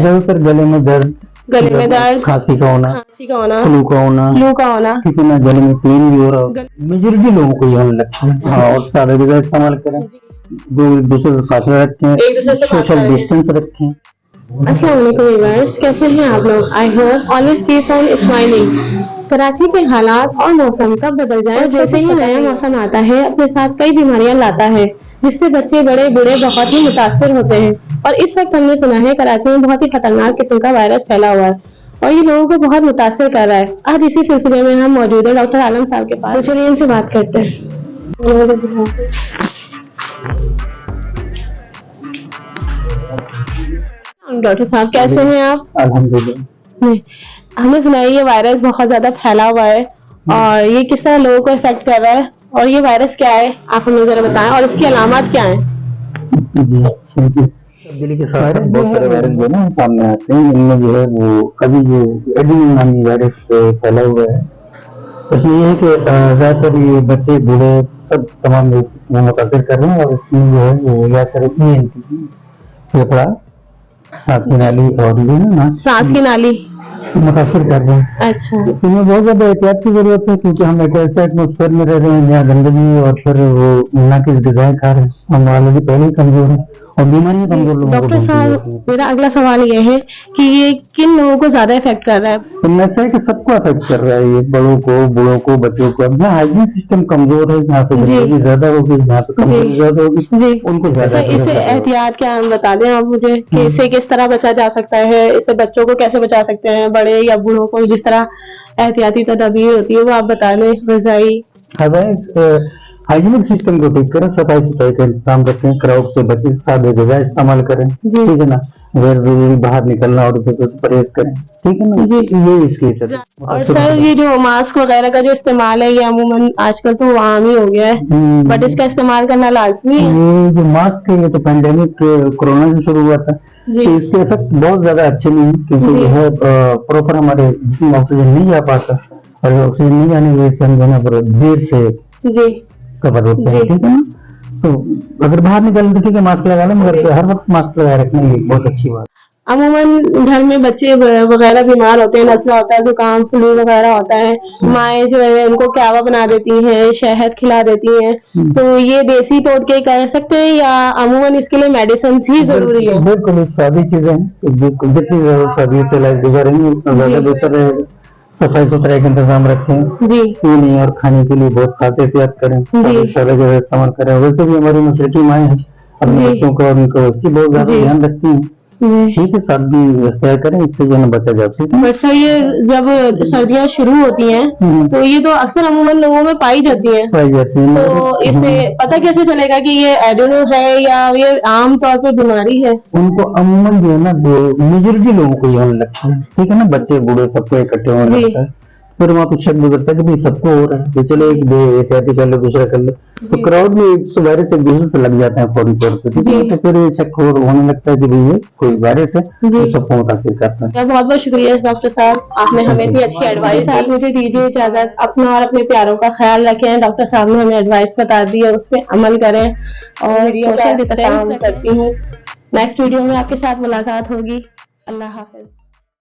ज्यादातर गले में दर्द, खांसी का होना, फ्लू का होना, ठीक है ना, गले में पेन भी हो रहा हो, मेजॉरिटी लोगों को ये होने लगता है। हाँ, और सादा जगह इस्तेमाल करें, जो एक दूसरे से फासला रखें, सोशल डिस्टेंस रखें। अस्सलाम वालेकुम व्यूअर्स, कैसे हैं आप लोग? I hope always keep on smiling. Karachi के हालात और मौसम कब बदल जाए, जैसे ही नया मौसम आता है अपने साथ कई बीमारियां लाता है, जिससे बच्चे बड़े बूढ़े बहुत ही मुतासिर होते हैं। और इस वक्त हमने सुना है कराची में बहुत ही खतरनाक किस्म का वायरस फैला हुआ है और ये लोगों को बहुत मुतासिर कर रहा है। आज इसी सिलसिले में हम मौजूद है डॉक्टर आलम साहब के पास, चलिए इनसे बात करते हैं। डॉक्टर साहब कैसे हैं आप? अल्हम्दुलिल्लाह। हमें सुना है ये वायरस बहुत ज्यादा फैला हुआ है और ये किस तरह लोगों को इफेक्ट कर रहा है, और ये वायरस क्या है आप हमें जरा बताएं, और इसकी अलामत क्या है? तब्दीली के साथ बहुत सारे वायरस जो ना सामने आते हैं, इनमें जो है वो अभी जो एडीनोवायरस नामी वायरस फैला हुआ है, उसमें ये है कि ज्यादातर ये बच्चे बूढ़े सब तमाम लोग मुतासिर कर रहे हैं। और इसमें जो है वो या करें फेफड़ा, सांस की नाली और ये ना सांस की नाली मुतासिर कर रहे हैं। अच्छा, इसमें बहुत ज्यादा एहतियात की जरूरत है, क्योंकि हम एक ऐसे एटमोसफेयर में रह रहे हैं जहाँ गंदगी और फिर वो नाकिस ग़िज़ाएं खा रहे हैं, हम ऑलरेडी पहले ही कमजोर हैं और बीमारियां कमजोर लोगों को। डॉक्टर साहब मेरा अगला सवाल ये है कि ये किन लोगों को ज्यादा इफेक्ट कर रहा है? इनमें से कि सबको अफेक्ट कर रहा है ये, बड़ों को, बूढ़ों को, बच्चों को। अब जहाँ हाइजीन सिस्टम कमजोर है, जहाँ पे गंदगी ज्यादा होगी, जहाँ पे कमजोरी ज्यादा होगी, उनको ज्यादा। इसे एहतियात क्या बता दें आप मुझे कि इसे किस तरह बचा जा सकता है, इसे बच्चों को कैसे बचा सकते हैं, बड़े या बूढ़ों को जिस तरह एहतियाती तदाबीर होती है वो आप बता दें। गजाई हाइजीनिक सिस्टम को ठीक करें, सफाई सुथराई का इंतजाम रखें, क्राउड से बचें, सादे ग़िज़ा इस्तेमाल करें, ठीक है ना, गैर जरूरी बाहर निकलना और से परहेज करें, ठीक है ना जी। ये इसकी तरह। और सर ये जो मास्क वगैरह का जो इस्तेमाल है ये अमूमन आजकल तो आम ही हो गया है, बट इसका इस्तेमाल करना लाजमी है। ये जो मास्क है ये तो पैंडेमिक कोरोना से शुरू हुआ था, तो इसके इफेक्ट बहुत ज्यादा अच्छे नहीं है, क्योंकि जो है प्रॉपर हमारे जिसमें ऑक्सीजन नहीं जा पाता, और ऑक्सीजन नहीं जाने की वजह से हम जो है देर से कवर होते हैं, ठीक है ना। तो अगर बाहर निकल तो ठीक है मास्क लगा लो, मगर हर वक्त मास्क लगाए रखना ये बहुत अच्छी बात। अमूमन घर में बच्चे वगैरह बीमार होते हैं, नज़ला होता है, जुकाम फ्लू वगैरह होता है, माएँ जो है उनको कावा बना देती हैं, शहद खिला देती हैं, तो ये देसी टोटके कर सकते हैं या अमूमन इसके लिए मेडिसिन ही जरूरी है? बिल्कुल सादी चीजें हैं, जितनी सादी से लाइफ गुजारेंगे उतना ज्यादा बेहतर रहेगा। सफाई सुथराई का इंतजाम रखें जी, पीने और खाने के लिए बहुत खास एहतियात करें, सादा जगह इस्तेमाल करें। वैसे भी हमारी मुसलटी माएँ हैं अपने बच्चों को और उनको वैसे बहुत ज्यादा ध्यान रखती हैं, ठीक है, सादगी इख्तियार करें, इससे जो है बचा जा सकता है। बट सर ये जब सर्दियाँ शुरू होती हैं तो ये तो अक्सर अमूमन लोगों में पाई जाती हैं, तो इससे पता कैसे चलेगा कि ये एडेनो है या ये आम तौर पे बीमारी है? उनको अमूमन जो है ना मेजॉरिटी लोगों को ये होने लगता है, ठीक है ना, बच्चे बूढ़े सबको इकट्ठे होने लगता है, फिर वहाँ पे शक गुजरता है कि भाई सबको हो रहा है, तो चलो एक एहतियाती कर लो, दूसरा कर लो, तो क्राउड में वायरस एक दूसरे से लग जाते हैं फौरी तौर पर, ठीक है, तो फिर ये शक होने लगता है कि भाई ये कोई वायरस है, तो सबको मुतासिर करता है। बहुत बहुत शुक्रिया डॉक्टर साहब, आपने हमें इतनी अच्छी एडवाइस दी। मुझे दीजिए इजाजत, अपना और अपने प्यारों का ख्याल रखें। डॉक्टर साहब ने हमें एडवाइस बता दी है, उस पर अमल करें और सोशल डिस्टेंस करती हूँ। नेक्स्ट वीडियो में आपके साथ मुलाकात होगी। अल्लाह हाफिज।